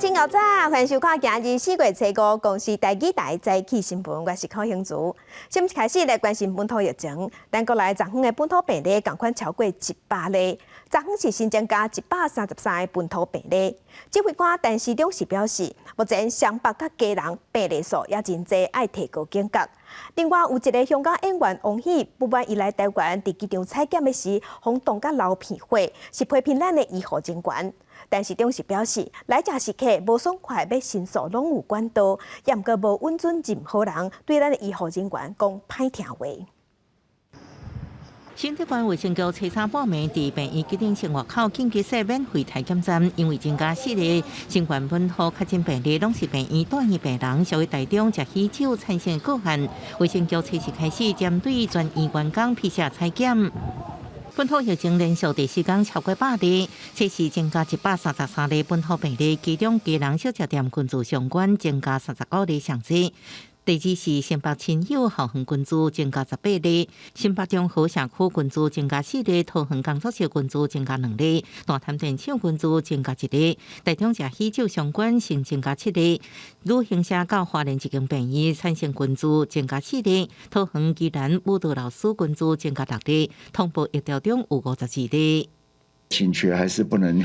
清早，欢迎收看今日4月7日公司台记台早起新闻，我是柯兴竹。先开始来关心本土疫情，咱国内昨昏的本土病例共款超过100例，昨昏是新增加133个本土病例。指挥官陈时中是表示，目前双北甲基隆病例数也真济，爱提高警觉。另外，有一个香港演员王喜不满伊来台湾伫机场采检的时，轰动甲流鼻血，是批评咱的医护人员。但是董事表示，来者是客，无爽快要申诉拢有管道，也毋过无允准任何人对咱的医护人员讲歹听话。新竹县卫生局初三半暝伫病院机场生活口紧急设免费采检站，因为增加4例新冠本土确诊病例，拢是病院住院病人，社会大众食喜酒产生个案。卫生局初时开始针对全院员工批下采检。本土疫情连续第4天超过100例，这是增加133例本土病例，其中基隆小吃店群聚相关增加39例上济。第二是新北亲友校园群聚增加18例，新北中和社区群聚增加4例，桃园工作室群聚增加2例，大潭电厂群聚增加1例，台中食喜酒相关新增加7例，旅行社到花莲一间病院产生群聚增加4例，桃园宜兰舞蹈老师群聚增加6例，通报疫调中有52例。警觉还是不能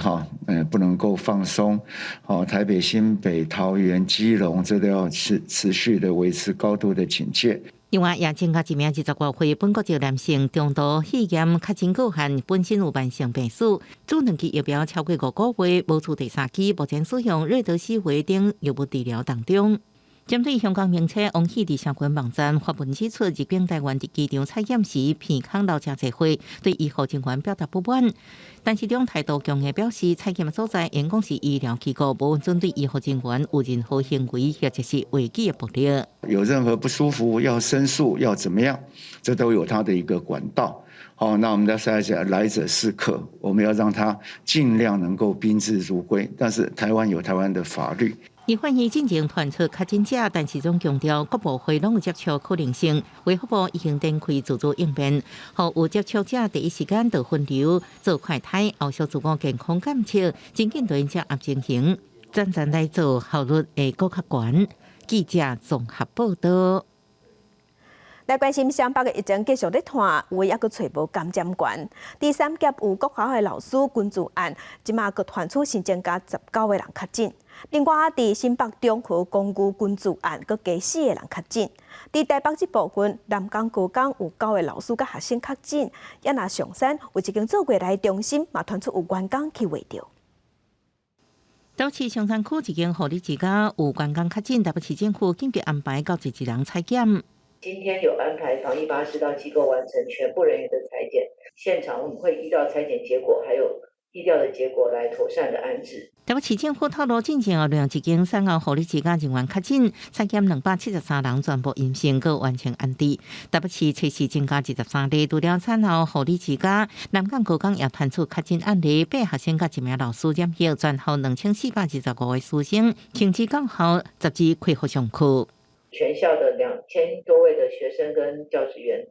不能够放松。台北、新北、桃园、基隆，这都要持续的维持高度的警戒。另外，也增加1名20多岁本国籍男性中度肺炎确诊个案，本身有慢性病史，主2期疫苗超过5个月，无出第3期，目前使用瑞德西韦等药物治疗当中。针对香港名车王喜伫社群网站发文指出，入境台湾伫机场采检时鼻孔流真侪血，对医护人员表达不满。但是中态度强硬表示，采检所在因讲是医疗机构，无针对医护人员有任何行为或者是违纪的目的。有任何不舒服要申诉要怎么样，这都有它的一个管道。那我们再来讲，来者是客，我们要让他尽量能够宾至如归。但是台湾有台湾的法律。医患院进行传出确诊者，但始终强调各部会拢有接触可能性。卫福部已经展开自主应变，互有接触者第一时间就分流做快筛，后续自我健康监测，真紧对者按进行，渐渐来做效率会更较悬。记者综合报道。来关心湘北的疫情继续咧传，有也阁找无感染源。第3届有国校的老师群聚案，即马阁传出新增加19个人确诊。另外，伫新北中区公寓群聚案，阁加4个人确诊。伫台北这部分，南港、高港有9个老师甲学生确诊。也若上山有一间做过来中心，嘛传出有员工去围着。台北市松山区一间护理之家有员工确诊，台北市政府紧急安排91人采检。今天有安排防疫巴士到机构完成全部人员的采检，现场我们会依照采检结果还有疫调的结果来妥善的安置。台北市政府透露，进前有一间产后护理之家人员确诊，采检273人全部阴性，各完成安置。台北市初时增加23例，除了产后护理之家，南港、高港也传出确诊案例，8学生甲1名老师染疫，全校2425位师生，停止到校，10日恢复上课。全校的2000多位的学生跟教职员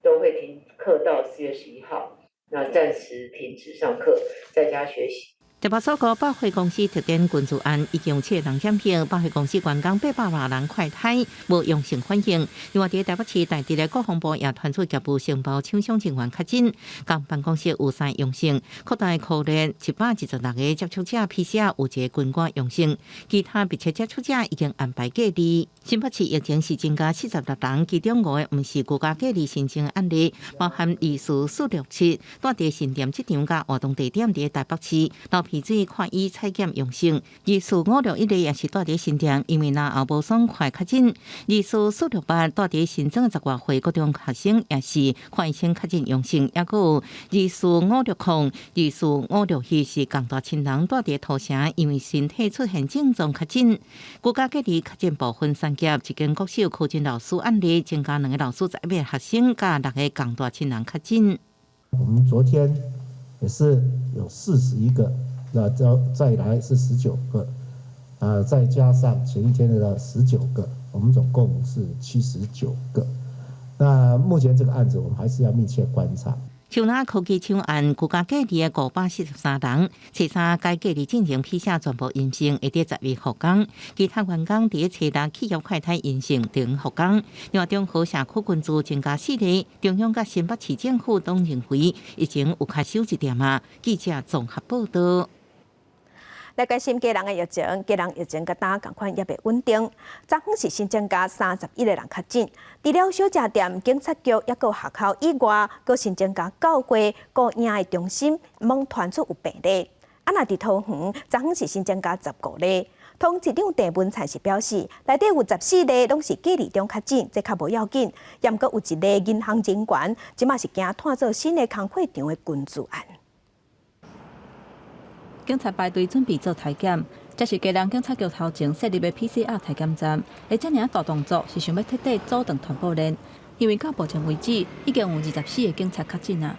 都会停课到4月11号，那暂时停止上课，在家学习。台北所高百货公司特点群聚案已经有7人染疫，百货公司员工800人快筛无阳性反应。另外，伫台北市大地的国防部也传出业务承包厂商人员确诊，甲办公室有3阳性，扩大扩列116个接触者 PCR 有1个军官阳性，其他密切接触者已经安排隔离。新北市疫情是增加46人，其中5个毋是居家隔离新增案例，包含疑似467住伫新店机场甲活动地点伫台北市。鼻水看医采检阳性，疑似561例也是住伫新店，因为那后无爽快确诊。疑似468住伫新增10多岁高中学生也是看医生确诊阳性，也佫有疑似560、疑似567是共大亲人住伫土城，因为身体出现症状确诊。居家隔离确诊部分3件，一间国小科诊老师案例增加2个老师11名学生加6个共大亲人确诊。我们昨天也是有41个。那再来是19个，再加上前一天的19个，我们总共是79个。那目前这个案子，我们还是要密切观察。像那科技抢案，国家隔离的543人，初三该隔离进行PCR全部阴性，会伫10月复工。其他员工伫初六企业快筛阴性等复工。另外，中和社区群组增加4例，中央甲新北市政府都认为已经有开收一点啊。记者综合报道。来关心家人的疫情，家人疫情甲大共款也袂稳定。昨昏是新增加31个人确诊，除了小食店、警察局也有学校以外，佮新增加9个顾婴的中心，罔传出有病例。啊，那伫桃园，昨昏是新增加15例。通市长郑文灿是表示，内底有14例拢是隔离中确诊，这较无要紧。也毋过有一例银行人员，即马是惊摊做新的工会场的群聚案。警察排队准备做体检，这是家人警察局头前设立的 PCR 体检站。而这样大动作是想要彻底阻断传播链，因为到目前为止已经有24个警察确诊啊。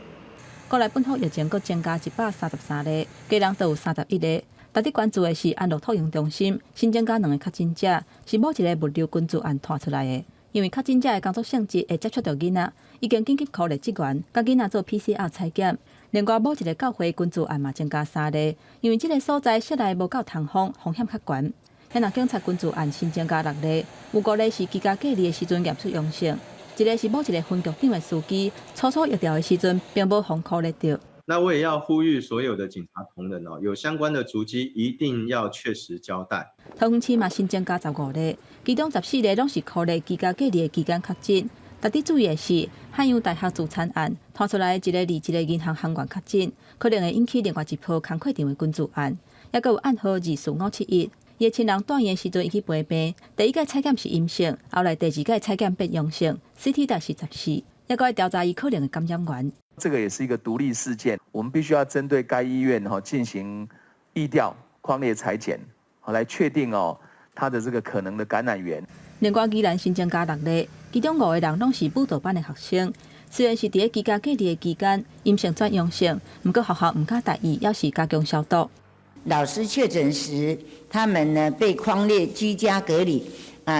国内本土疫情阁增加133例，家人都有31例。值得关注的是安乐托养中心新增加2个确诊者，是某一个物流群聚案传出来的。因为确诊者的工作性质会接触到囡仔，已经紧急鼓励职员甲囡仔做 PCR 采检。另外，某一个教会群聚案嘛增加3例，因为这个所在室内无够通风，风险较悬。现在警察群聚案新增加6例，有5例是居家隔离的时阵验出阳性，一个是某一个分局长的司机，初疫调的时阵并无互鼓励到。那我也要呼吁所有的警察同仁有相关的足迹一定要确实交代。桃园市嘛新增加15例，其中14例拢是鼓励居家隔离的期间确诊。值得注意的是，汉阳大学自残案传出来一个2个银行行员确诊，可能会引起另外一波工课场的群聚案。也有暗号245571，伊的亲人住院的时阵伊去陪病，第一届采检是阴性，后来第2届采检变阳性 ，CT 值是14，也会调查伊可能的感染源。这个也是一个独立事件，我们必须要针对该医院进行疫调、匡列采检，来确定它的这个可能的感染源。另外，宜兰新增加6例，其中5个人拢是舞蹈班的学生。虽然是伫居家隔离的期间阴性转阳性，不过学校唔敢大意，要是加强消毒。老师确诊时，他们呢被匡列居家隔离，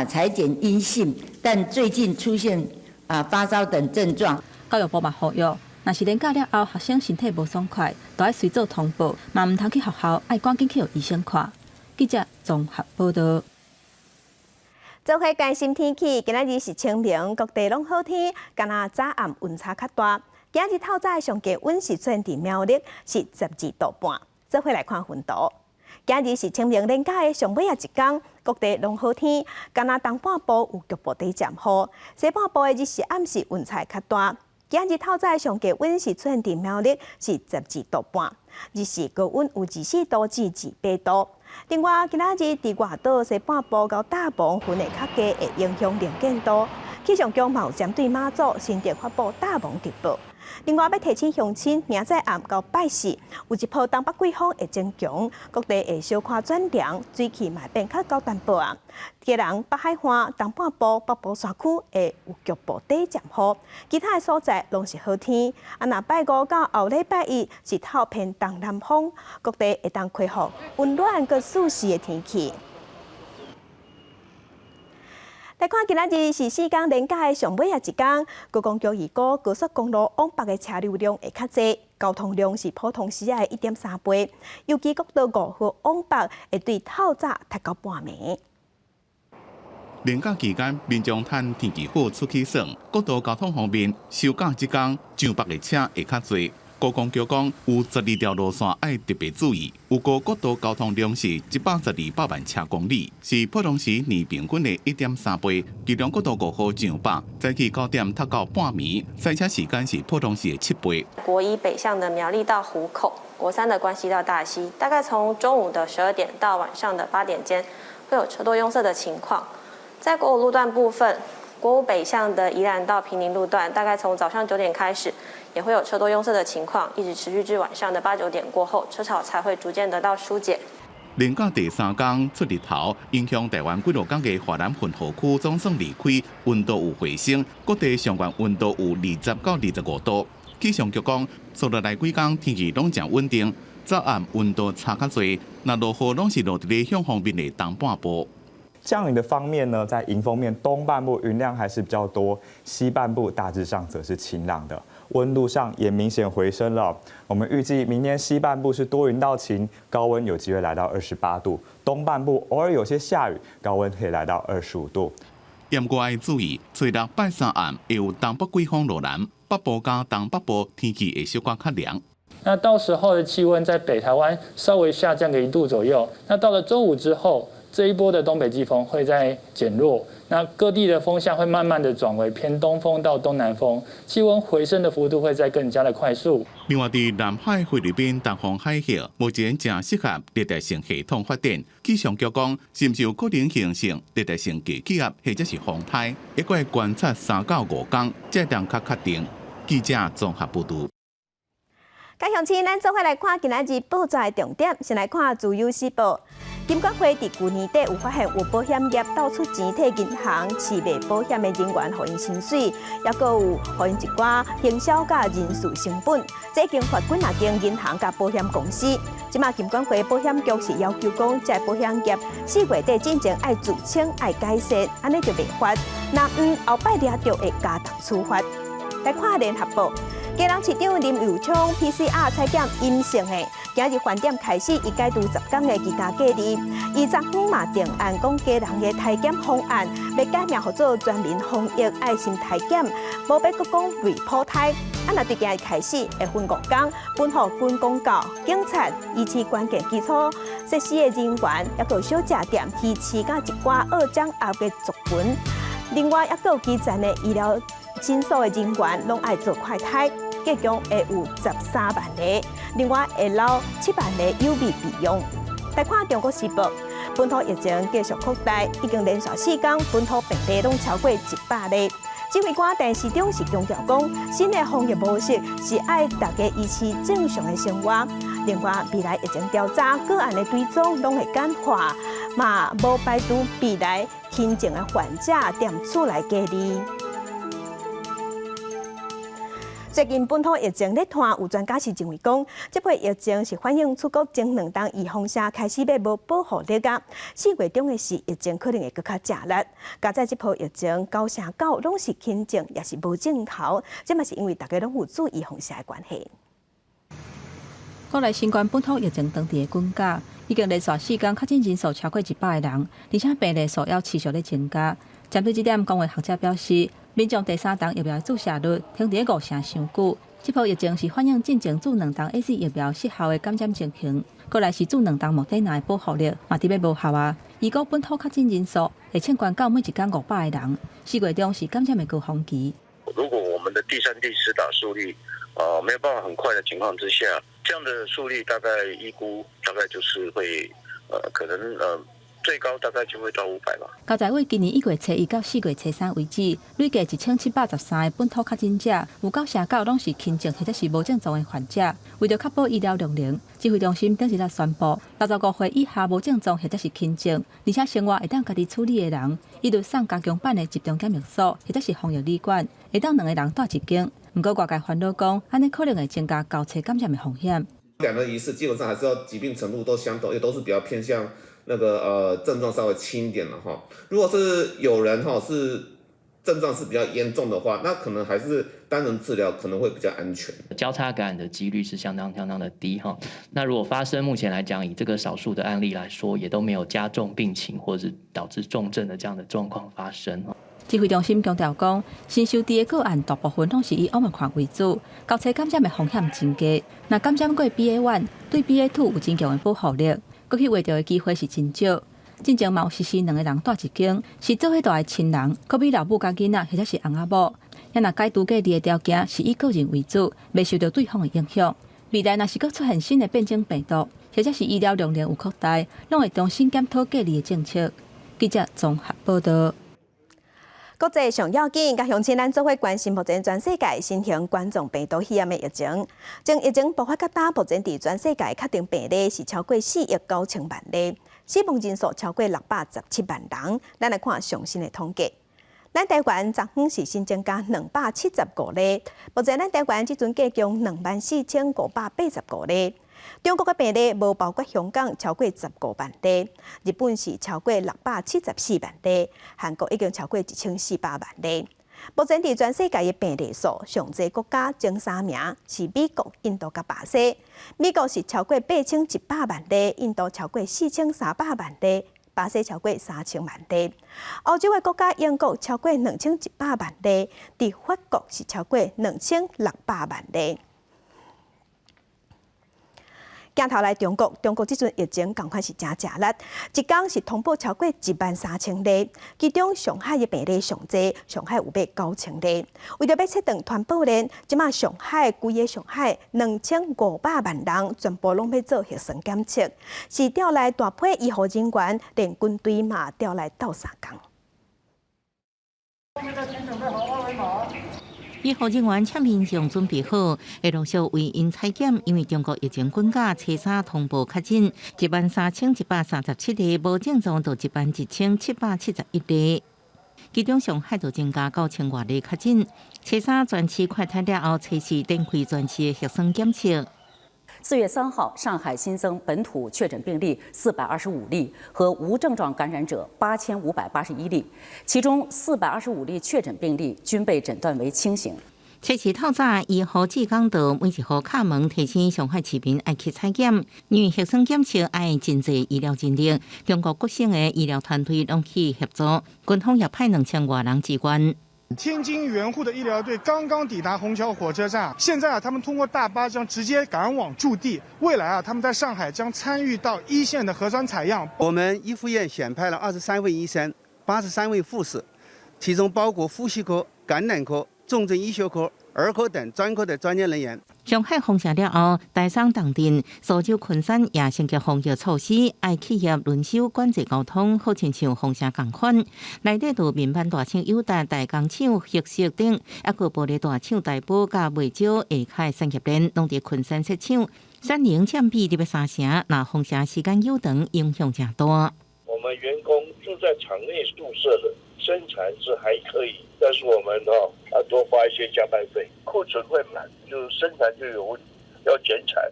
采检阴性，但最近出现发烧等症状。教育部嘛呼吁，若是连假了后学生身体无爽快，都要随做通报，嘛唔通去学校，爱赶紧去予医生看。记者综合报道。做回关心天气，今仔日是清明，各地拢好天，敢若早暗温差较大。今日透早上低温是出现伫苗栗是12度半。做回来看温度，今日是清明连假的上尾一天，各地拢好天，敢若东半部有局部地渐雨，西半部的日时暗时温差较大。今日透早上低温是出现伫苗栗是12度半，日时高温有24度至28度。另外，今仔日伫外岛西半部到大埔云会较低，会影响能见度。气象局嘛有针对马祖新店发布大雾特报。另外，要提醒乡亲，明仔暗到拜四，有一波东北季风会增强，各地会小可转凉，水汽嘛变较高淡薄啊。基隆、北海岸、东半部、北部山区会有局部地渐雨，其他的所在拢是好天。若拜五到后礼拜一是透偏东南风，各地会当恢复温暖佮舒适的天气。来看今仔日是4天连假的上尾一天，高公桥二股高速公路往北的车流量会较济，交通量是普通时的1.3倍。尤其国道5号往北会对透早塞到半暝。连假期间，民众趁天气好出去耍，国道交通方面，休假即天上北的车会较济。高公桥讲有12条路线要特别注意，有个国道交通量是112万车公里，是普通时年平均的1.3倍。其中国道5号上北，早起9点塞到半暝，塞车时间是普通时的7倍。国一北向的苗栗到湖口，国三的关西到大溪，大概从中午的12点到晚上的8点间，会有车多拥塞的情况。在国五路段部分，国五北向的宜兰到坪林路段，大概从早上9点开始，也会有车多拥塞的情况，一直持续至晚上的8、9点过后，车潮才会逐渐得到疏解。连假第3天出日头，影响台湾几落港的华南混合区总算离开，温度有回升，各地上悬温度有20到25度。气象局讲，接落来几天天气拢真稳定，早暗温度差较侪，那落雨拢是落伫咧向方面的东半部。降雨的方面呢，在迎风面东半部云量还是比较多，西半部大致上则是晴朗的。温度上也明显回升了。我们预计明天西半部是多云到晴，高温有机会来到28度；东半部偶尔有些下雨，高温可以来到25度。严格要注意，初六拜三暗会有东北季风路南，北部加东北部天气会小可较凉。那到时候的气温在北台湾稍微下降个1度左右。那到了周五之后，这一波的东北季风会再减弱，那各地的风向会慢慢的转为偏东风到东南风，气温回升的幅度会再更加的快速。另外，伫南海菲律宾东方海峡，目前正适合热带性系统发展。气象局讲，是毋是有可能形成热带性低气压或者是风台，还会观察3到5天，才当较确定。记者综合报道。加乡亲，咱做伙来看今仔日报纸的重点。先来看自由时报。金管会伫去年底有发现有保险业盗出钱替银行饲卖保险的人员，互因薪水，也阁有互因一寡行销甲人事成本，这已经罚几啊间银行甲保险公司。即马金管会保险局是要求讲，这保险业4月底之前爱自清、爱解释，安尼就袂罚。若后摆抓到会加重处罚。来看联合报。基隆市长林佑昌 PCR 采检阴性的，今日饭店开始伊解除10天的居家隔离。伊昨昏嘛定案讲，基隆的体检方案要改名叫做全民防疫爱心体检，无要阁讲类普胎。若对今日开始会分5天，分予军公教、警察、医师关键基础设施的人员，也有小食店、鱼市甲一寡2张后的族群。另外，也有基层的医疗诊所的人员，拢爱做快筛。计共会有13万个，另外会留7万个有味备用。来看中国时报，本土疫情继续扩大，已经连续4天本土病例拢超过100例。指挥官陈市长是强调讲，新的防疫模式是爱大家维持正常的生活。另外，未来疫情调查个案的追踪拢会简化，嘛无排除未来轻症的患者踮厝内隔离。最近本土疫情咧拖，有专家是认为讲，这波疫情是反映出国前2档预防针开始要无保护力啊。4月中的时，疫情可能会更加热烈。加在这波疫情9成9拢是轻症，也是无症头，这嘛是因为大家拢有注意防针的关系。国内新冠本土疫情当地的滚价，已经连续4天确诊人数超过100个人，而且病例数要持续咧增加。针对这点，公卫学者表示，民众第3档疫苗注射率停伫5成上久。这波疫情是反映进前注2档 AZ 疫苗失效的感染情形，过来是注2档莫德纳的保护力嘛伫要无效啊。而国本土确诊人数会欠关到每1天500个人，4月中是感染的高峰期。如果我们的第3、第4打数例没有办法很快的情况之下，这样的数例大概预估大概就是会可能最高大概就会到500吧。到在为今年1月初1到4月初3为止，累计1713个本土确诊者，有9成9拢是轻症或者是无症状的患者。为了确保医疗容量，指挥中心顶日来宣布，65岁以下无症状或者是轻症，而且生活会当家己处理的人，伊就送加强版的集中检疫所或者是防疫旅馆，会当2个人住1间。不过外界烦恼讲，安尼可能会增加交叉感染的风险。2人一室基本上还是要疾病程度都相同，也都是比较偏向那个症状稍微轻一点的哈。如果是有人是症状是比较严重的话，那可能还是单人治疗可能会比较安全。交叉感染的几率是相当的低哈。那如果发生，目前来讲以这个少数的案例来说，也都没有加重病情或者是导致重症的这样的状况发生。指挥中心强调讲，新收治的个案大部分拢是以Omicron为主，交叉感染的风险增加。若感染过 BA.1， 对 BA.2 有增强的保护力，过去活着的机会是真少。进前嘛有实施2个人住1间，是做伙住的亲人，可比老母甲囡仔或者是翁仔某。也若解除隔离的条件是以个人为主，未受到对方的影响。未来若是佫出现新的变种病毒，或者是医疗容量有扩大，拢会重新检讨隔离的政策。记者综合报道。国际上要紧，甲乡亲咱做伙关心目前全世界新型冠状病毒肺炎的疫情。从疫情爆发到目前，伫全世界确定病例是超过4亿9千万例，死亡人数超过617万人。咱来看最新的统计。咱台湾昨昏是新增加275例，目前咱台湾即阵计共24585例。中国的病例无包括香港，超过15万例；日本是超过674万例；韩国已经超过1400万例。目前伫全世界的病例数上济国家前3名是美国、印度甲巴西。美国是超过8100万例，印度超过4300万例，巴西超过3000万例。欧洲的国家英国超过2100万例，伫法国是超过2600万例。镜头来中国，中国即阵疫情同款是真热辣，一天是通报超过13000例，其中上海的病例上济，上海有9000例。为着要切断传播链，即马规个上海2500万人全部拢要做核酸检测，市调来大批医护人员，连军队嘛调来斗相共。医护人员请民众准备好，会陆续为因采检，因为中国疫情滚价，初三通报确诊13137例，无症状就11771例，其中上海就增加9000多例确诊。初三全市快筛了后，初四展开全市的核酸检测。4月3号，上海新增本土确诊病例425例和无症状感染者8581例，其中425例确诊病例均被诊断为轻型。初四透早，医护志工到每一户敲门，提醒上海市民爱去采检，因为核酸检测爱真济医疗人力，中国各省的医疗团队拢去协助，军方也派2000多人支援。天津援沪的医疗队刚刚抵达虹桥火车站，现在他们通过大巴将直接赶往驻地。未来他们在上海将参与到一线的核酸采样。我们医护院选派了23位医生、83位护士，其中包括呼吸科、感染科、重症医学科、儿科等专科的专业人员。上海封城了后，台商当天，苏州、昆山也升级防疫措施，爱企业轮休管制交通，好亲像封城同款。内底有面板大厂友达、大工厂、黑色等，还有玻璃大厂大宝甲袂少下开产业链，拢伫昆山设厂。产能占比伫要3成，那封城时间又长，影响真大。我们员工住在厂内宿舍的，生产是还可以，但是我们要多花一些加班费，库存会满，就生产就有要减产。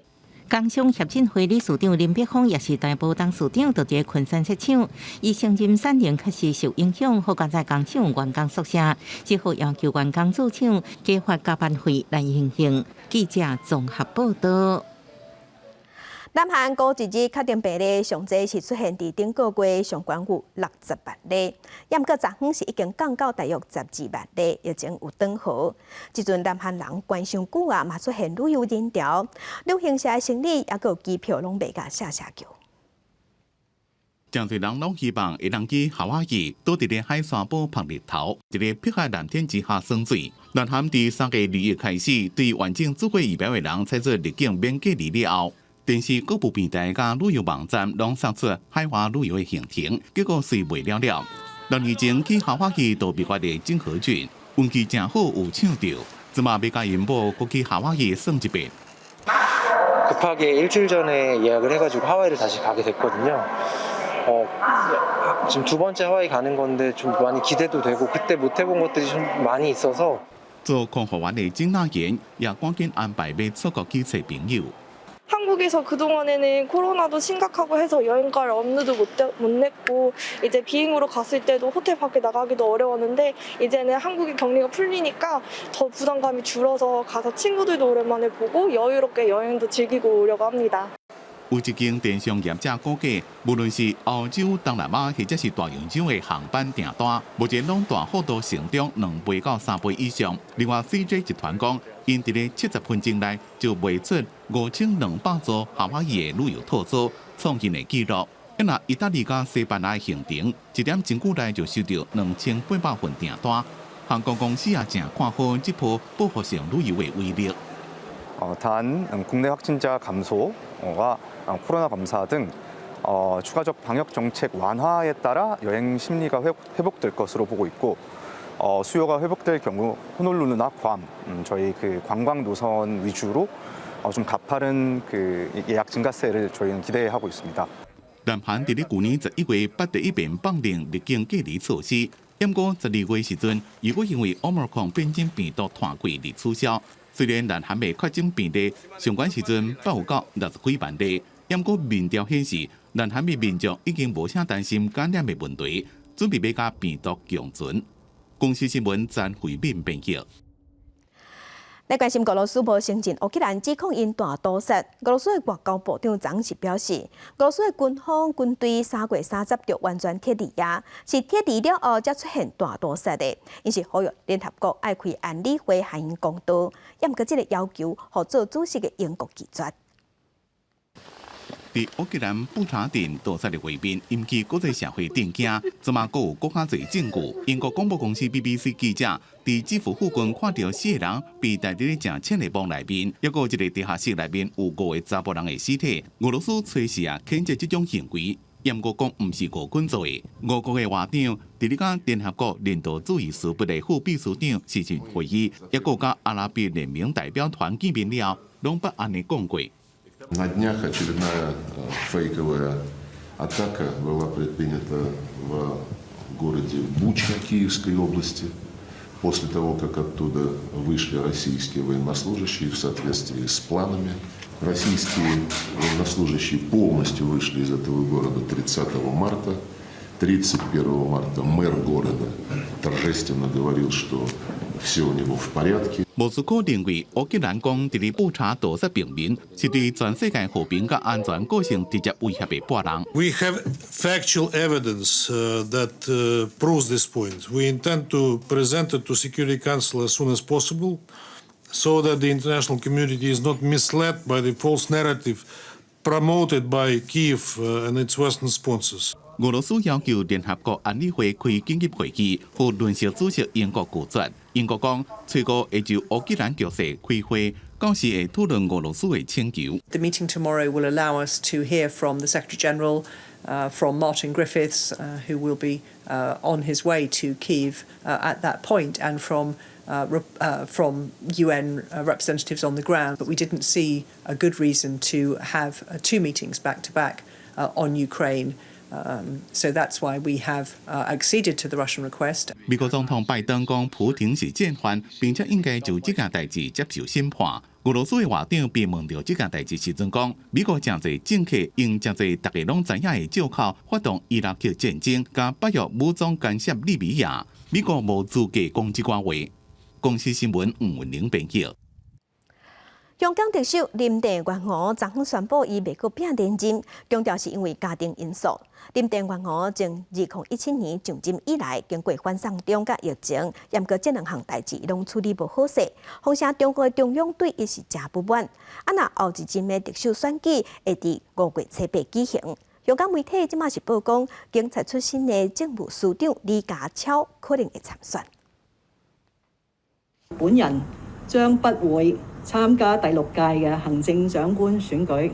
工商协进会理事长林碧峰也是大埔董事长，就伫昆山设厂，伊承认产能确实受影响，好加在工厂员工宿舍，只好要求员工驻厂加发加班费来应应。记者综合报道。南韩过一日确定病例上济是出现伫顶个月上关有60万例，也毋过昨昏是已经降到大约12万例，疫情有转好。即阵南韩人关伤久啊，嘛出现旅游人潮，旅行社的行李也有机票拢卖甲下叫。真侪人拢希望会当去夏威夷，倒伫咧海山堡晒日头，一个碧海蓝天之下耍水。南韩伫3月2日开始，对完整做过疫苗的人采取入境免隔离了后。电视各部平台甲旅游网站拢送出海外旅游的行程，结果是袂了了。6年前去夏威夷到美国的郑和俊，运气真好有抢到，即马要甲因某过去夏威夷耍一遍。 급하게 일주일 전에 예약을 해가지고 하와이를 다시 가게 됐거든요. 지금 2번째 하와이 가는 건데 좀 많이 기대도 되고 그때 못 해본 것들이 좀 많이 있어서. 做空服员的郑娜妍也赶紧安排要出国去找朋友。 한국에서 그동안에는 코로나도 심각하고 해서 여행 갈 엄두도 못 냈고 이제 비행으로 갔을 때도 호텔 밖에 나가기도 어려웠는데 이제는 한국의 격리가 풀리니까 더 부담감이 줄어서 가서 친구들도 오랜만에 보고 여유롭게 여행도 즐기고 오려고 합니다. 有一间电商业者估计，无论是澳洲、东南亚或者是大洋洲的航班订单，目前拢大幅度成长2倍到3倍以上。另外 ，CJ 集团讲，因伫咧70分钟内就卖出5200座夏威夷的旅游套组，创新的纪录。因那意大利加西班牙的行程，一点真久内就收到2800份订单。航空公司也正看好这波报复性旅游的威力。 단 국내 확진자 감소가 코로나 검사 등 추가적 방역 정책 완화에 따라 여행 심리가 회복될 것으로 보고 있고 수요가 회복될 경우 호놀룰루나 괌 저희 그 관광 노선 위주로 좀 가파른 그 예약 증가세를 저희는 기대하고 있습니다. 南韩伫咧去年11月8第一遍放令入境隔离措施，不过12月时阵，如果因为 Omicron 变种病毒传过而取消。 虽然南韩的确诊病例上悬时阵报有到60几万例，不过民调显示，南韩的民众已经无啥担心感染的问题，准备要甲病毒共存。公司新闻詹慧敏编辑。来关心俄罗斯无承认乌克兰指控因大屠杀。俄罗斯的外交部长昨日表示，俄罗斯的军方军队3月30日完全撤离啊，是撤离了后才出现大屠杀的。因是呼吁联合国爱开安理会向因公道，也毋过这个要求，互做主席的英国拒绝。伫乌克兰布查镇屠杀的画面引起国际社会震惊，怎么还有更加侪证据？英国广播公司 BBC 记者伫基辅附近看到4个人被带伫正浅的网内面，还有一个地下室内面有5个查甫人的尸体。俄罗斯随时谴责这种行为，严格讲毋是俄军做的。俄国的外长伫咧甲联合国人道主义事务的副秘书长视讯会议，还有甲阿拉伯联盟代表团见面了，拢捌安尼讲过。На днях очередная фейковая атака была предпринята в городе Буча Киевской области, после того, как оттуда вышли российские военнослужащие в соответствии с планами. Российские военнослужащие полностью вышли из этого города 30 марта. 31 марта мэр города торжественно говорил, что все у него в порядке. 莫斯科认为乌克兰讲伫咧布查屠杀平民，是对全世界和平甲安全构成直接威胁的霸人。We have factual evidence that proves this point. We intend to present it to Security Council as soon as possible, so that the international community is not misled by the false narrative promoted by Kyiv and its Western sponsors. 俄罗斯要求联合国安理会开紧急会议，和轮值主席英国拒绝。英国讲，随后会就乌克兰局势开会，到时会讨论俄罗斯的请求。The meeting tomorrow will allow us to hear from the Secretary General, from Martin Griffiths, who will be on his way to Kyiv at that point, and from UN representatives on the ground. But we didn't see a good reason to have 2 meetings back to back on Ukraine. So that's why we have acceded to the Russian request. 美国总统拜登讲，普京是战犯，并且应该就这件代志接受审判。俄罗斯的外长被问到这件代志时阵讲，美国真侪政客用真侪大家拢知影的借口发动伊拉克战争，加北约武装干涉利比亚，美国无资格讲这番话。公司新闻吴文玲编辑。香港特首林郑月娥昨昏宣布，伊袂阁拼连任，强调是因为家庭因素。林郑月娥从2017年上任以来，经过反送中甲疫情，也毋过这2项代志拢处理无好势，风声中国中央对伊是真不满。若后一任的特首选举会伫5月7日举行。香港媒体即马是报讲，警察出身的政务司长李家超可能会参选。本人將不會參加第6屆嘅行政長官選舉。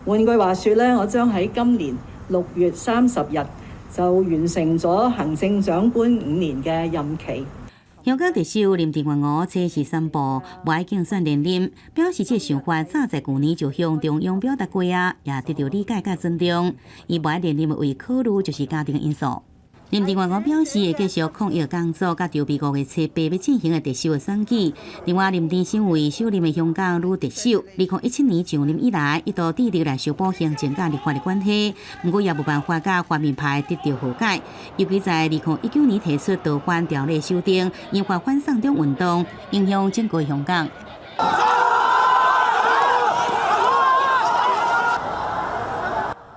換句話說咧，我將喺今年6月30日就完成咗行政長官5年嘅任期。香港特首林鄭月娥這次宣布無愛競選連任，表示這想法早在去年就向中央表達過啊，也得到理解甲尊重。伊無愛連任的唯一考慮就是家庭因素。林鄭月娥表示會繼續抗疫工作，甲籌備5月7日要進行的特首的選舉。另外，林鄭身為首任的香港女特首，2017年上任以來，一度致力來修補行政甲立法的關係，不過也無辦法甲泛民派得到和解。尤其在2019年提出逃犯條例修訂，引發反送中運動，影響整個香港。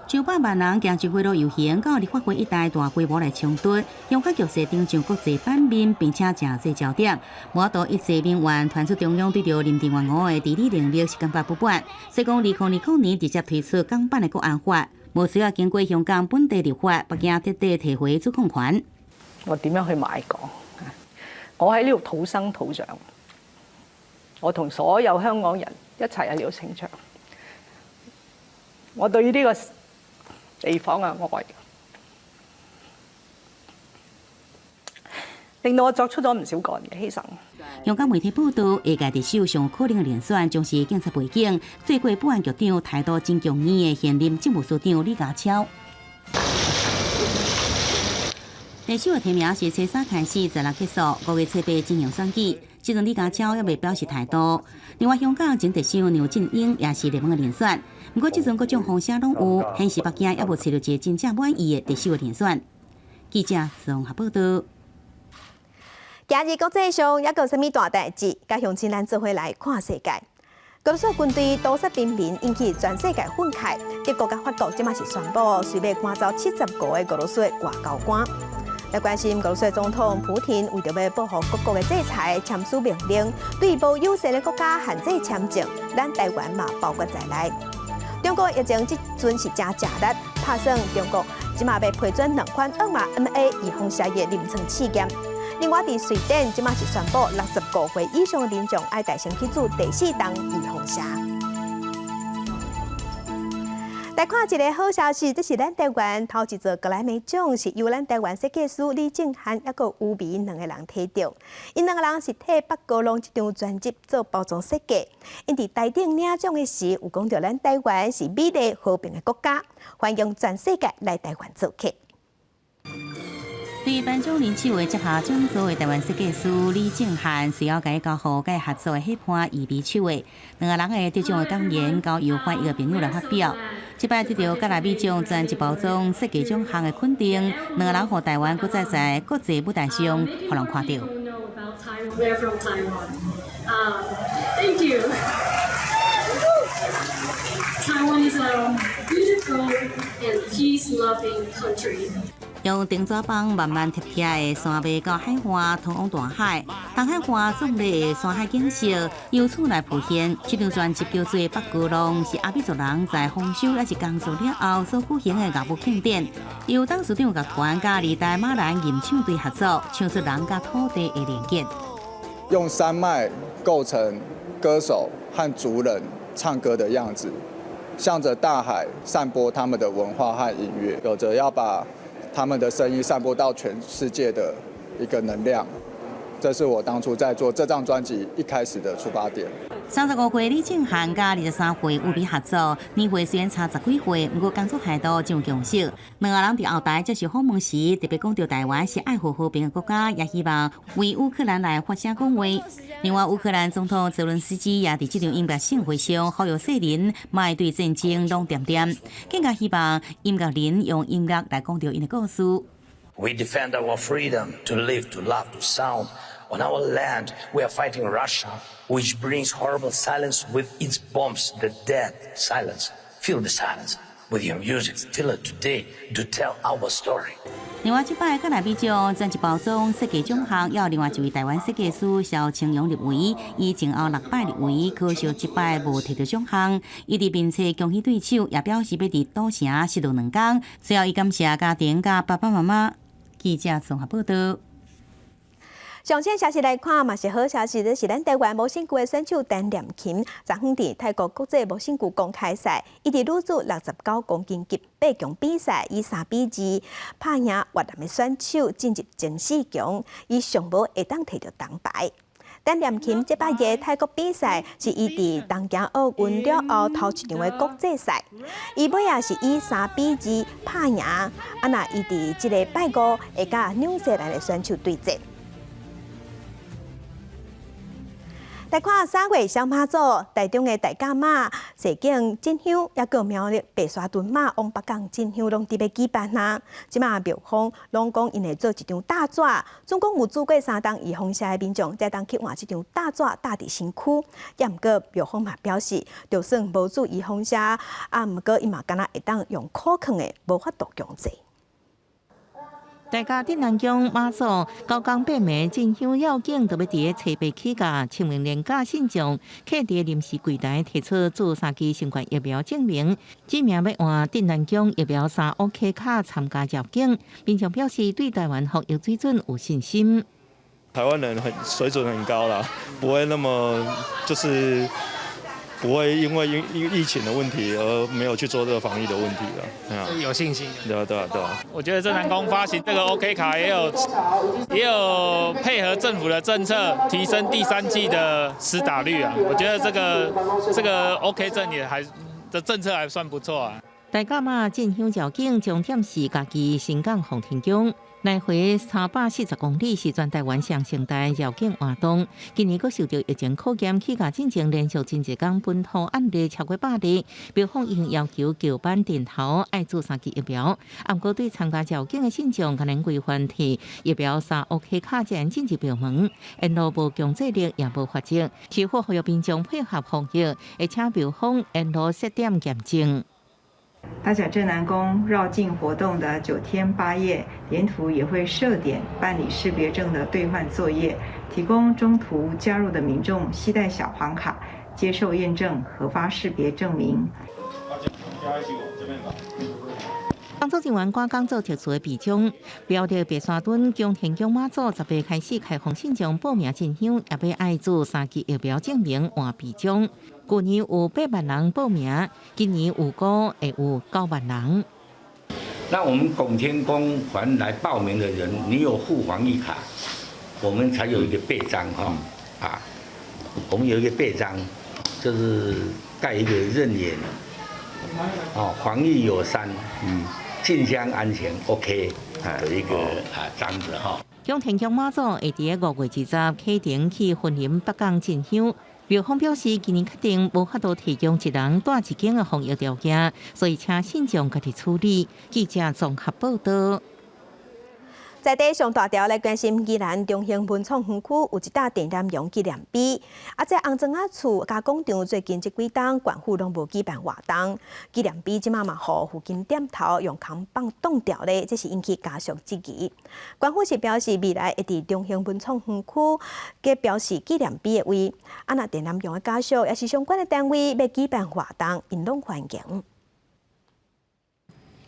上百萬人行集會路遊行，到立法會一帶大規模來衝突，香港局勢登上國際版面，並且真濟焦點。無多一些民怨傳出中央對着林鄭月娥的治理能力是感覺不滿，所以講2020年直接推出港版的國安法，無需要經過香港本地立法，北京徹底提回主控權。我點樣去買港？我喺呢度土生土長，我同所有香港人一齊喺呢度成長。我對於呢個地方嘅愛，令到我作出咗唔少個人嘅犧牲。香港媒體報道，下屆特首上可能嘅連選將是警察背景，做過保安局長態度真強硬嘅現任政務司長李家超。特首嘅提名是初三開始，16結束，5月7日進行選舉。這陣李家超也未表示態度。另外，香港前特首梁振英也是熱門嘅連選。不過，這陣各種風聲攏有，顯示北京也無找到一個真正滿意的特首的連選。記者宋夏報道。今日国际上也有甚物大代志？甲乡亲咱做伙来看世界。俄罗斯军队屠杀平民，引起全世界愤慨。德国甲法国即马是宣布，随要赶走75个俄罗斯的外交官。来关心俄罗斯总统普丁为着要报复各国的制裁，签署命令，对无优势的国家限制签证，咱台湾嘛包括在内。中国疫情即阵是真吃力，拍算中国即马要批准2款mRNA 预防剂的临床试验。另外，伫瑞典即马是宣布65岁以上的民众爱大先去做第4档预防剂。来看一个好消息，这是咱台湾头一座格莱美奖，是由咱台湾设计师李正涵还有吴美2个人摕到。因2个人是替北高龙一张专辑做包装设计。因伫台顶领奖的时，有讲到咱台湾是美丽和平的国家，欢迎全世界来台湾做客。对颁奖人手的接下奖座的台湾设计师李正涵，需要甲交互甲合作的伙伴移笔手的2个人的得奖的感言，交由换一个朋友来发表。这摆得到格莱美奖专辑包装设计奖项的肯定，2个人互台湾搁再在国际舞台上互人看到。We're from Taiwan. Thank you. Taiwan is a beautiful and peace-loving country. 用电纸棒慢慢贴起来的山脉到海岸，通往大海。东海岸壮丽的山海景色由此来浮现。这张专辑叫做《北高龙》，是阿美族人在丰收也是工作了后所举行的乐舞庆典。由董事长乐团甲二代马兰吟唱队合作，唱出人甲土地的连结。用山脉构成歌手和族人唱歌的样子，向着大海散播他们的文化和音乐，有着要把他们的声音散播到全世界的一个能量，这是我当初在做这张专辑一开始的出发点。35岁李正涵甲23岁吴美合作，年岁虽然差10几岁，不过工作态度真强势。2个人伫后台接受访问时，特别讲到台湾是爱护和平的国家，也希望为乌克兰来发声讲话。另外，乌克兰总统泽伦斯基也伫这场音乐盛会上呼吁世人莫对战争拢点点，更加希望音乐人用音乐来讲到因的故事。We defend our freedom to live, to love, to sound. On our land, we are fighting Russia, which brings horrible silence with its bombs, the dead silence. Feel the silence with your music. Feel it today to tell our story. 另外，这摆格莱美奖专辑包装设计奖项，也有另外一位台湾设计师肖清勇入围，伊前后6摆入围，可惜这摆无摕到奖项。伊伫并且恭喜对手，也表示要伫赌城10到2天。最后，伊感谢家庭甲爸爸妈妈。记者综合报道。上线消息来看，嘛是好消息，这是咱台湾模型股的选手陈念琴，昨昏伫泰国国际模型股公开赛，伊伫女子69公斤级8强比赛，以3-2拍赢越南的选手，进入前4强，伊上无会当摕到铜牌。陈念琴这摆的泰国比赛是伊伫东京奥运了后头一场的国际赛，伊尾也是以3-2拍赢，那伊伫这个拜五会甲纽西兰的选手对战。来看3月小马祖，台中的大甲马、西景进香，也个苗栗白沙屯马往北港进香，拢伫要举办啊。即马庙方拢讲因会做一张大纸，总共有做过3档预防针的民众，才当去换这张大纸搭伫身躯。也毋过庙方嘛表示，就算无做预防针，毋过伊嘛敢若会当用可抗的，无法度强制。大家镇南宫马祖高岗8暝进香要紧，就要伫个初八起价，清明连假信众，客伫临时柜台提出做3支新冠疫苗证明，指明要换镇南宫疫苗3 OK 卡参加入境，并且表示对台湾防疫水准有信心。台湾人水准很高啦，不会那么不会因为疫情的问题而没有去做这个防疫的问题了，有信心。对啊。我觉得镇南宫发行这个 OK 卡也有配合政府的政策，提升第3剂的施打率啊。我觉得这个 OK 证的政策还算不错啊。大甲妈进香绕境，重点是家己新港奉天宫。来回340公里是全台湾上盛大绕境活动。今年佫受到疫情考验，起价进前连续真一天本土案例超过100例。标方已经要求旧版店头爱做3剂疫苗，不过对参加绕境的信众可能规范替疫苗3 OK 卡件进入庙门，沿路无强制力也无罚则，期货呼吁民众配合防疫，而且庙方沿路设点验证。大甲镇南宫绕境活动的9天8夜，沿途也会设点办理识别证的兑换作业，提供中途加入的民众携带小黄卡，接受验证核发识别证明。工作人员赶工做特殊的备种，标的白沙屯宫田宫妈祖10月开始开放信众报名进香，也要爱做3剂疫苗证明换备种。去年有8万人报名，今年预估会有9万人。那我们拱天宫凡来报名的人，你有附防疫卡，我们才有一个背章啊，我们有一个背章，就是盖一个认言，防疫友善，进香安全 OK 的一个章子哈。宫田宫妈祖会伫5月20启程去云林北港进香。庙方表示，今年确定无法度提供一人带一间的防疫条件，所以请信众家己处理。记者综合报道。在地上大条来关心宜兰中兴文创园区有一搭陈南榕纪念碑，在红砖厝加工厂最近这几天，县府拢无举办活动。纪念碑即马嘛，互附近点头用扛棒挡掉咧，这是引起家属质疑。县府是表示未来会伫中兴文创园区给表示纪念碑的位，若陈南榕的家属也是相关的单位要举办活动，因拢欢迎。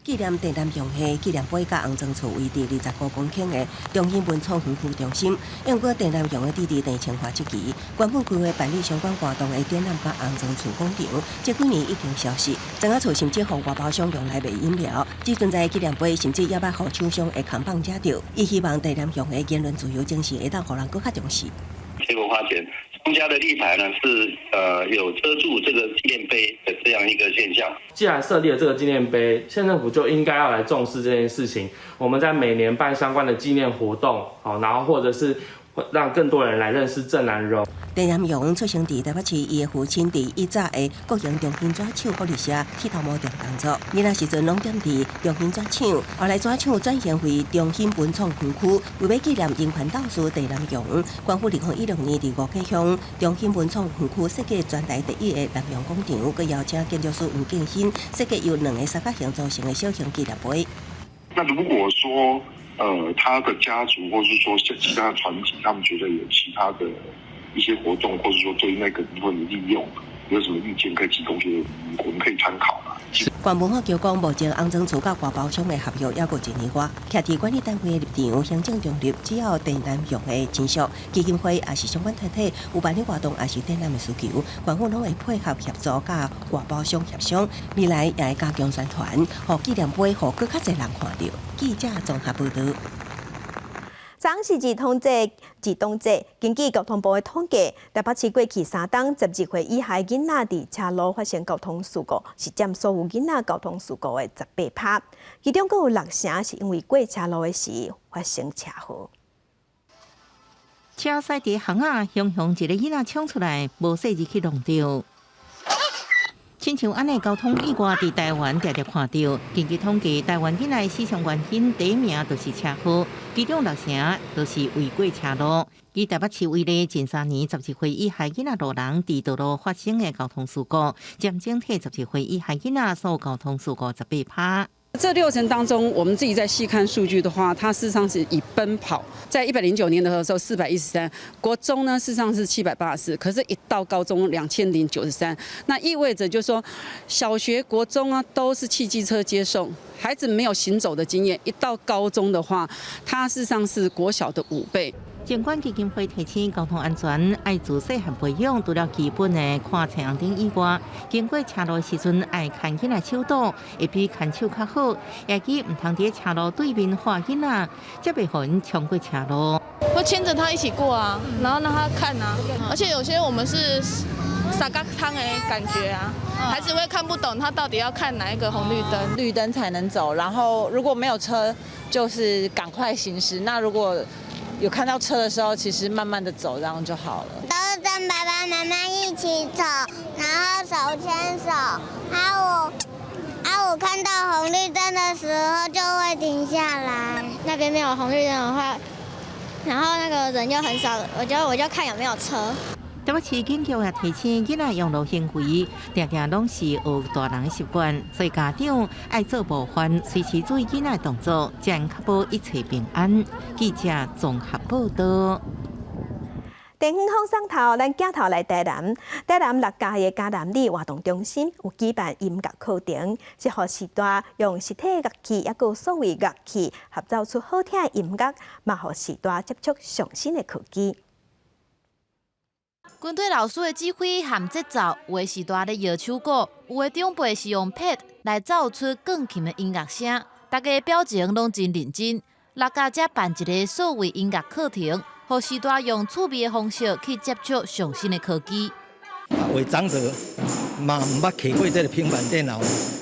纪念陈南榕的纪念碑甲红砖厝位伫25公顷的中兴文创园区中心，用过陈南榕的弟弟陈清华即期，原本规划办理相关活动的展览甲红砖厝广场，这几年已经消失。砖仔厝甚至互外包商用来卖饮料，只存在纪念碑，甚至也捌互厂商的扛棒遮着。伊希望陈南榕的言论自由精神会当互人更较重视。结果发现，商家的立场呢是有遮住这个纪念碑的这样一个现象。既然设立了这个纪念碑，县政府就应该要来重视这件事情。我们在每年办相关的纪念活动，然后或者是让更多人来认识郑南榕。陈南榕出生伫台北市，伊的父亲伫以早的国营中兴纸厂福利社剃头模店工作，年仔时阵拢踮伫中兴纸厂，后来纸厂转型为中兴文创园区。为要纪念人权斗士陈南榕，县府2016年伫五溪乡中兴文创园区设计全台第一个南榕广场，佮邀请建筑师吴敬新设计由2个三角形组成的小型纪念碑。那如果说他的家族或是说其他团体，他们觉得有其他的一些活动，或者说对那个部分的利用，有什么意见可以提供给我们可以参考嘛？县文化局讲，目前红砖厝甲外包商的合约还有1年外，徛伫管理单位的立场，行政中立，只要陈南榕的真相，基金会也是相关团体有办理活动，也是展览的需求，县府拢会配合协助，甲外包商协商，未来也会加强宣传，互纪念碑互更较侪人看到。记者综合报道。昨是儿童节，根据交通部的统计，台北市过去3天12岁以下囡仔伫车路发生交通事故，是占所有囡仔交通事故的18%，其中佫有6成是因为过车路的时发生车祸。车驶伫巷仔，雄雄一个囡仔冲出来，无细日去弄着。亲像安尼交通意外伫台湾常常看到，根据统计，台湾囡仔死伤原因第一名就是车祸，其中6成都是违过车路。以台北市为例，近3年12岁以下囡仔路人伫道路发生的交通事故，占整体12岁以下囡仔所有交通事故18%。这6成当中，我们自己在细看数据的话，它事实上是以奔跑，在109年的时候413，国中呢事实上是784，可是一到高中2093，那意味着就是说，小学、国中啊都是汽机车接送，孩子没有行走的经验，一到高中的话，它事实上是国小的5倍。监管基金会提醒，交通安全爱自细汉培养，除了基本的看车红灯以外，经过车路时阵爱看囡仔手道，会比看手较好。也记唔通伫车路对面画囡仔，才袂互因冲过车路。会牵着他一起过啊，然后让他看啊，而且有些我们是傻嘎汤的感觉啊，孩子会看不懂他到底要看哪一个红绿灯，绿灯才能走，然后如果没有车，就是赶快行驶。那如果有看到车的时候，其实慢慢的走，这样就好了。都是跟爸爸妈妈一起走，然后手牵手。我看到红绿灯的时候就会停下来。那边没有红绿灯的话，然后那个人又很少，我就看有没有车。台北市警局也提醒，囡仔用路行为，常常拢是学大人的习惯，所以家长爱做模范，随时注意囡仔的动作，才能确保一切平安。记者综合报道。电影放送头，咱镜头来台南6家的嘉南里活动中心有举办音乐课程，是予时代用实体乐器也有数位乐器合奏出好听的音乐，嘛予时代接触上新的科技。军队老师的指挥和节奏，有的时代咧摇手鼓，有的长辈是用 pad 来奏出钢琴的音乐声，大家表情拢真认真。6家才办一个数位音乐课程，予时代用趣味的方式去接触上新的科技。为长者嘛唔捌摕过这个平板电脑，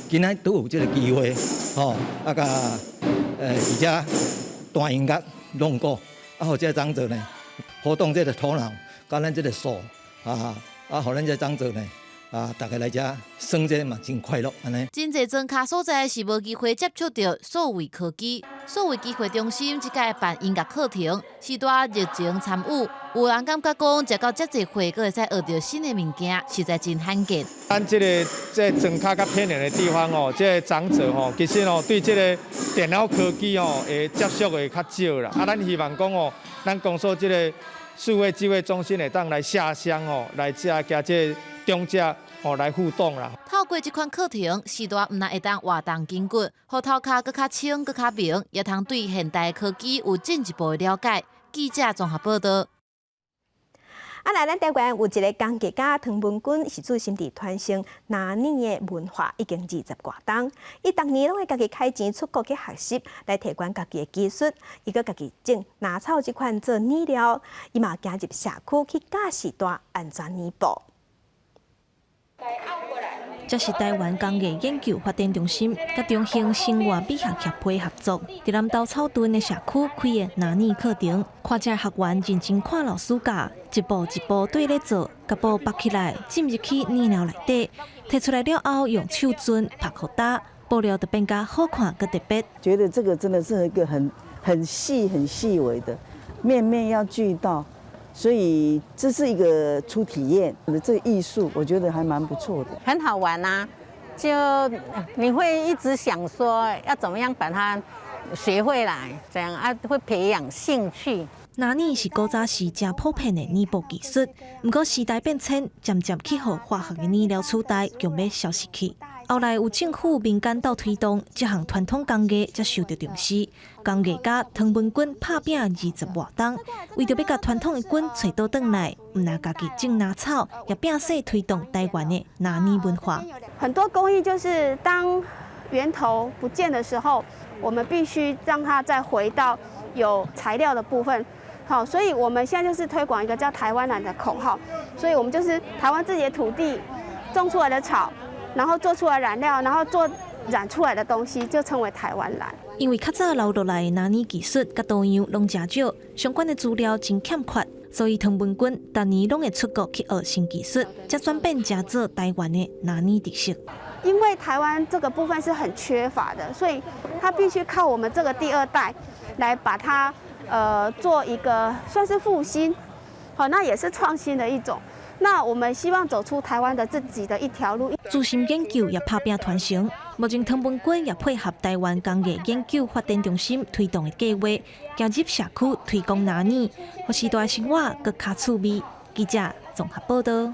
今仔都有这个机会，而且大音乐弄过，互这长者呢活动这个头脑。甲咱这个手互咱这长者呢大家来遮耍这嘛真快乐安尼。真侪庄卡所在是无机会接触到数位科技，数位机会中心即届办音乐课程，时代热情参与。有人感觉讲，食到遮侪会，阁会使学到新的物件，实在真罕见。咱这庄卡较偏远的地方这长者其实对这个电脑科技会接触的较少啦。咱希望讲咱公所这个数位智慧中心会当来下乡来加这中者来互动啦。透过这款课程，时代唔但会当活动筋骨，互头壳更较清、更较明，也通对现代科技有进一步的了解。记者综合报道。来咱台湾有一个钢琴家唐文君，是自心地传承拿捏的文化已经20多年。伊逐年拢会家己开钱出国去学习，来提高家己的技术。伊搁家己种拿草这款做染料，伊嘛行入社区去教时代安怎染布。这是台湾工艺研究发展中心甲中兴生活美学协会合作，伫南投草屯的社区开的拿染课程，看这学员认真看老师教，一步一步对咧做，甲布绑起来，浸入去染料内底，摕出来了后用手锭拍好打，布料就变甲好看佮特别。觉得这个真的是一个很细微的，面面要俱到。所以这是一个初体验的这个艺术，我觉得还蛮不错的，很好玩啊！就你会一直想说要怎么样把它学会来，这样会培养兴趣。拿染是古早时真普遍的染布技术，不过时代变迁，渐渐去互化学的染料取代，强要消失去。后来有政府、民间斗推动，这项传统工艺才受到重视。工艺家唐文君拍拼20多年，为着要把传统的棍找倒转来，唔但家己种拿草，也拼势推动台湾的拿染文化。很多工艺就是当源头不见的时候，我们必须让它再回到有材料的部分。好，所以我们现在就是推广一个叫台湾蓝的口号，所以我们就是台湾自己的土地种出来的草。然后做出来染料，然后做染出来的东西就称为台湾蓝。因为较早留落来的拿染技术甲多样拢真少，相关的资料真欠缺，所以唐文君逐年拢会出国去学新技术，才转变成做台湾的拿染特色。因为台湾这个部分是很缺乏的，所以他必须靠我们这个第二代来把它做一个算是复兴，好，那也是创新的一种。那我们希望走出台湾的自己的一条路。资深研究也拍拼传承，目前唐文君也配合台湾工艺研究发展中心推动的计划，加入社区推广拿染，让时代生活更加趣味。记者综合报道。